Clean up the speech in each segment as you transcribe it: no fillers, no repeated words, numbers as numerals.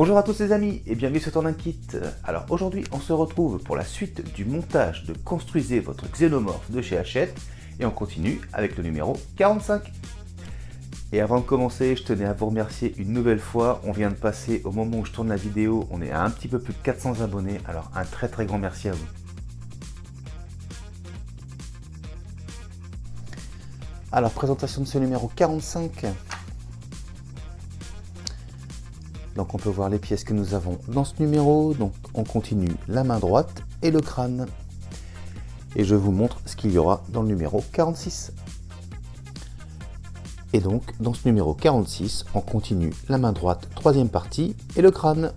Bonjour à tous les amis et bienvenue sur Tourne Kit. Alors aujourd'hui on se retrouve pour la suite du montage de Construisez votre xénomorphe de chez Hachette et on continue avec le numéro 45. Et avant de commencer, je tenais à vous remercier une nouvelle fois. On vient de passer, au moment où je tourne la vidéo, on est à un petit peu plus de 400 abonnés, alors un très grand merci à vous. Alors présentation de ce numéro 45. Donc on peut voir les pièces que nous avons dans ce numéro. Donc on continue la main droite et le crâne. Et je vous montre ce qu'il y aura dans le numéro 46. Et donc dans ce numéro 46, on continue la main droite, troisième partie, et le crâne.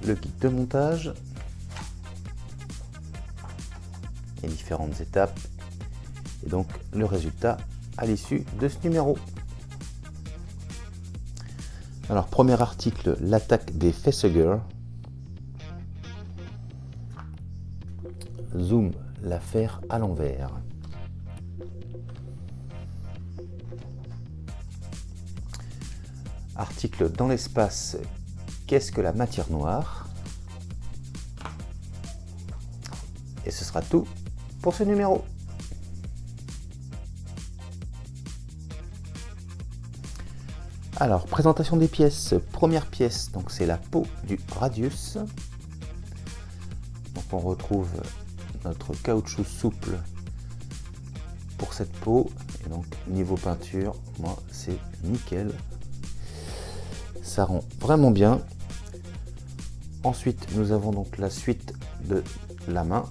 Le kit de montage. Les différentes étapes. Et donc le résultat à l'issue de ce numéro. Alors premier article, l'attaque des Facehugger. Zoom, l'affaire à l'envers. Article dans l'espace, qu'est-ce que la matière noire? Et ce sera tout pour ce numéro. Alors, présentation des pièces. Première pièce, donc c'est la peau du radius. Donc on retrouve notre caoutchouc souple pour cette peau. Et donc niveau peinture, moi c'est nickel. Ça rend vraiment bien. Ensuite, nous avons donc la suite de la main.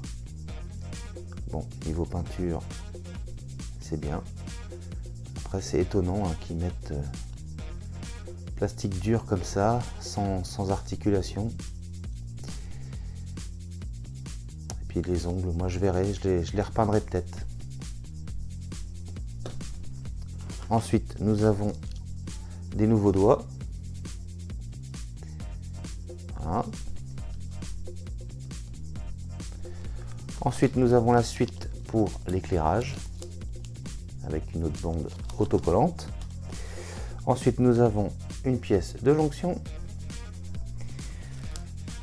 Bon, niveau peinture, c'est bien. Après, c'est étonnant hein, qu'ils mettent plastique dur comme ça, sans articulation. Et puis les ongles, moi je verrai, je les repeindrai peut-être. Ensuite, nous avons des nouveaux doigts. Voilà. Ensuite, nous avons la suite pour l'éclairage, avec une autre bande autocollante. Ensuite, nous avons une pièce de jonction,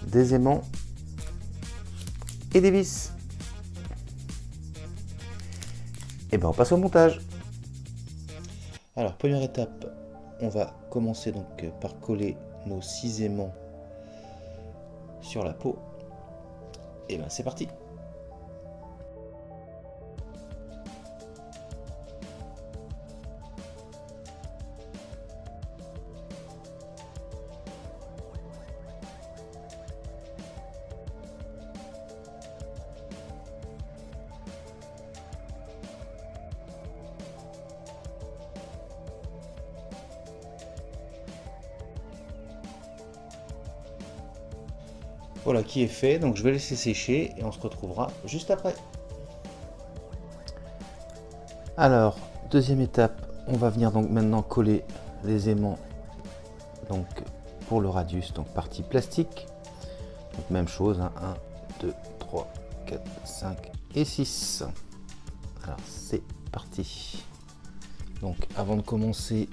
des aimants et des vis. Et ben on passe au montage. Alors première étape, on va commencer donc par coller nos 6 aimants sur la peau. Et ben c'est parti. Voilà qui est fait, donc je vais laisser sécher et on se retrouvera juste après. Alors, deuxième étape, on va venir donc maintenant coller les aimants donc pour le radius, donc partie plastique. Donc même chose, hein, 1, 2, 3, 4, 5 et 6. Alors c'est parti. Donc avant de commencer,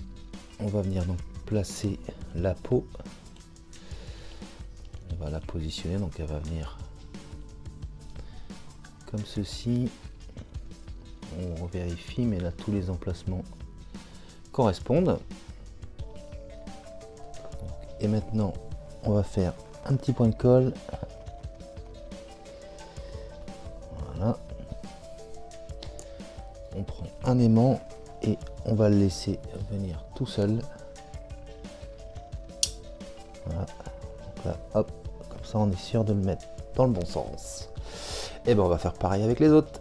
on va venir donc placer la peau. On va la positionner, donc elle va venir comme ceci. On vérifie, mais là tous les emplacements correspondent. Et maintenant, on va faire un petit point de colle. Voilà. On prend un aimant et on va le laisser venir tout seul. Voilà. Donc là, hop. Ça, on est sûr de le mettre dans le bon sens. Et ben on va faire pareil avec les autres.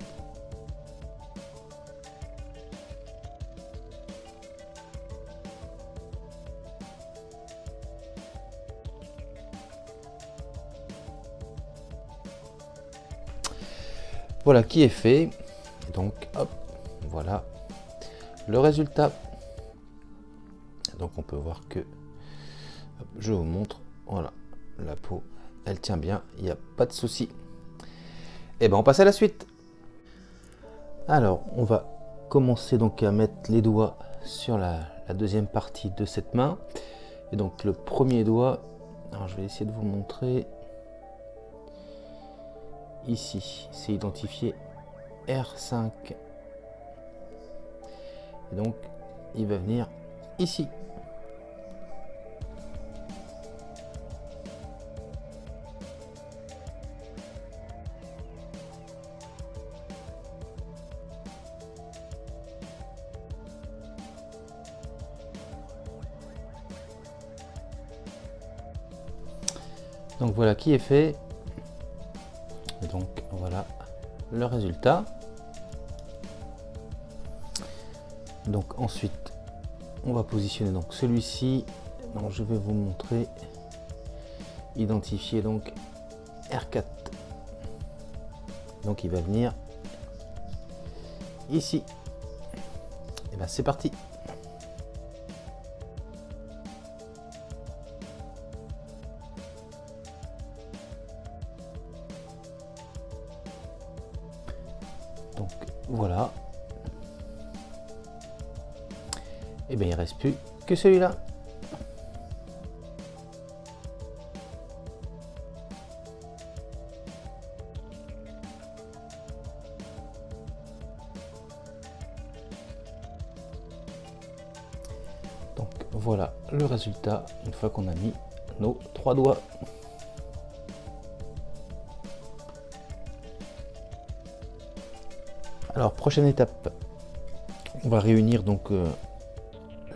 Voilà qui est fait. Donc hop, voilà le résultat. Donc on peut voir que hop, je vous montre, voilà, la peau elle tient bien, il n'y a pas de souci. Et ben on passe à la suite. Alors on va commencer donc à mettre les doigts sur la deuxième partie de cette main. Et donc le premier doigt, alors je vais essayer de vous montrer ici, c'est identifié R5. Et donc il va venir ici. Donc voilà qui est fait. Et donc voilà le résultat. Donc ensuite on va positionner donc celui-ci. Donc je vais vous montrer, identifier donc R4. Donc il va venir ici. Et bien c'est parti. Donc voilà. Et bien il ne reste plus que celui-là. Donc voilà le résultat une fois qu'on a mis nos 3 doigts. Alors prochaine étape, on va réunir donc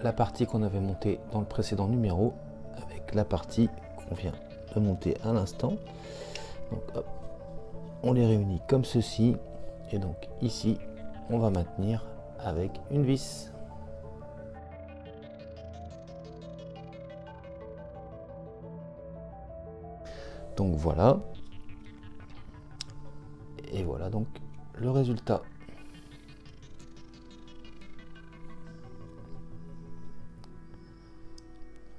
la partie qu'on avait montée dans le précédent numéro avec la partie qu'on vient de monter à l'instant. Donc hop, on les réunit comme ceci et donc ici on va maintenir avec une vis. Donc voilà, et voilà donc le résultat.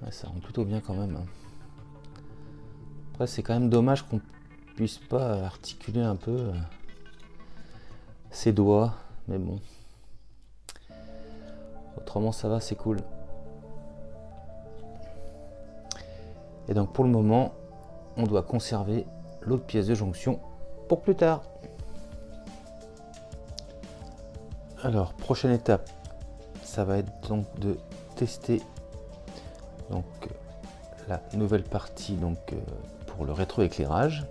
Ouais, ça rend plutôt bien quand même, hein. Après c'est quand même dommage qu'on puisse pas articuler un peu ses doigts, mais bon, autrement ça va, c'est cool. Et donc pour le moment on doit conserver l'autre pièce de jonction pour plus tard. Alors prochaine étape, ça va être donc de tester donc la nouvelle partie donc pour le rétroéclairage.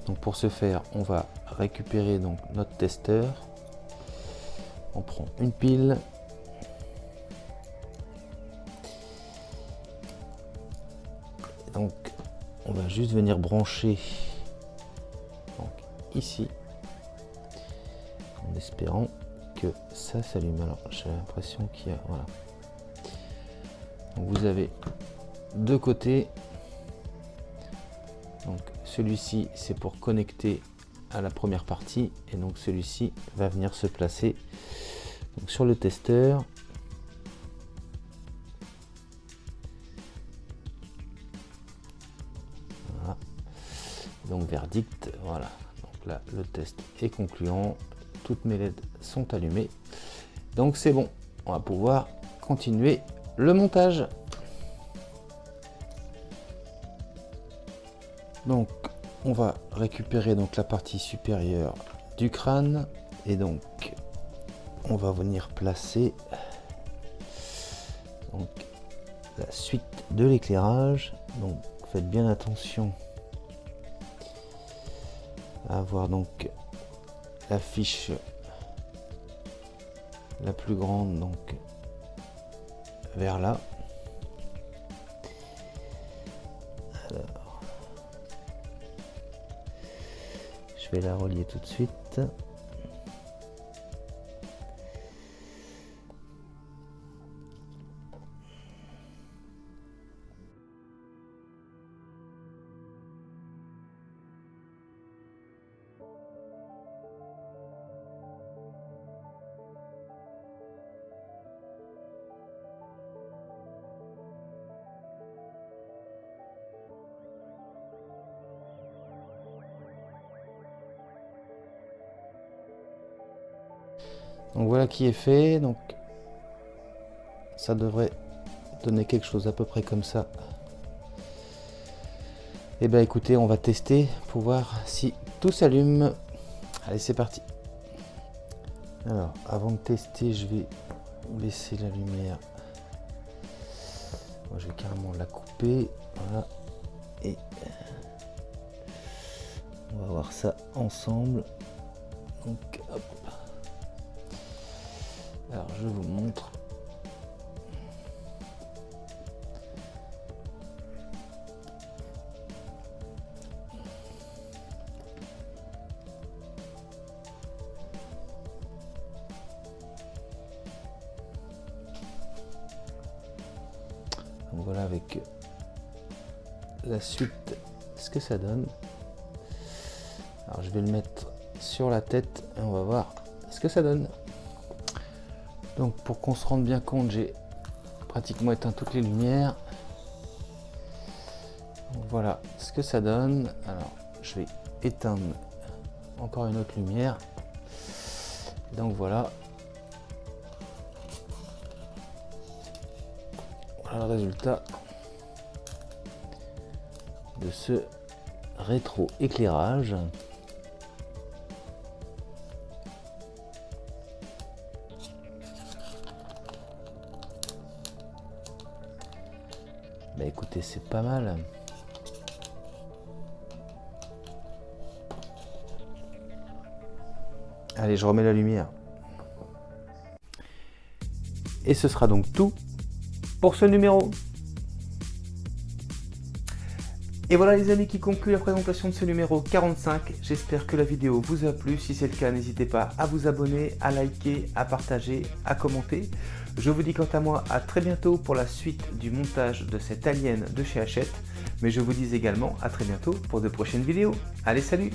Donc pour ce faire, on va récupérer donc notre testeur. On prend une pile. Donc on va juste venir brancher donc ici en espérant que ça s'allume. Alors j'ai l'impression qu'il y a, voilà. Donc vous avez deux côtés. Donc celui-ci c'est pour connecter à la première partie et donc celui-ci va venir se placer donc sur le testeur. Voilà. Donc verdict, voilà. Donc là le test est concluant, toutes mes LED sont allumées. Donc c'est bon, on va pouvoir continuer le montage. Donc on va récupérer donc la partie supérieure du crâne et donc on va venir placer donc la suite de l'éclairage. Donc faites bien attention à avoir donc la fiche la plus grande donc vers là. Alors, je vais la relier tout de suite. Donc voilà qui est fait. Donc ça devrait donner quelque chose à peu près comme ça. Et ben écoutez, on va tester pour voir si tout s'allume. Allez, c'est parti. Alors, avant de tester, je vais baisser la lumière. Moi, je vais carrément la couper. Voilà. Et on va voir ça ensemble. Donc, hop. Alors, je vous montre. Donc voilà avec la suite ce que ça donne. Alors je vais le mettre sur la tête et on va voir ce que ça donne. Donc pour qu'on se rende bien compte, j'ai pratiquement éteint toutes les lumières. Donc voilà ce que ça donne. Alors je vais éteindre encore une autre lumière. Donc voilà. Voilà le résultat de ce rétro-éclairage. Bah écoutez, c'est pas mal. Allez, je remets la lumière. Et ce sera donc tout pour ce numéro. Et voilà les amis qui conclut la présentation de ce numéro 45. J'espère que la vidéo vous a plu. Si c'est le cas, n'hésitez pas à vous abonner, à liker, à partager, à commenter. Je vous dis quant à moi à très bientôt pour la suite du montage de cet alien de chez Hachette. Mais je vous dis également à très bientôt pour de prochaines vidéos. Allez, salut!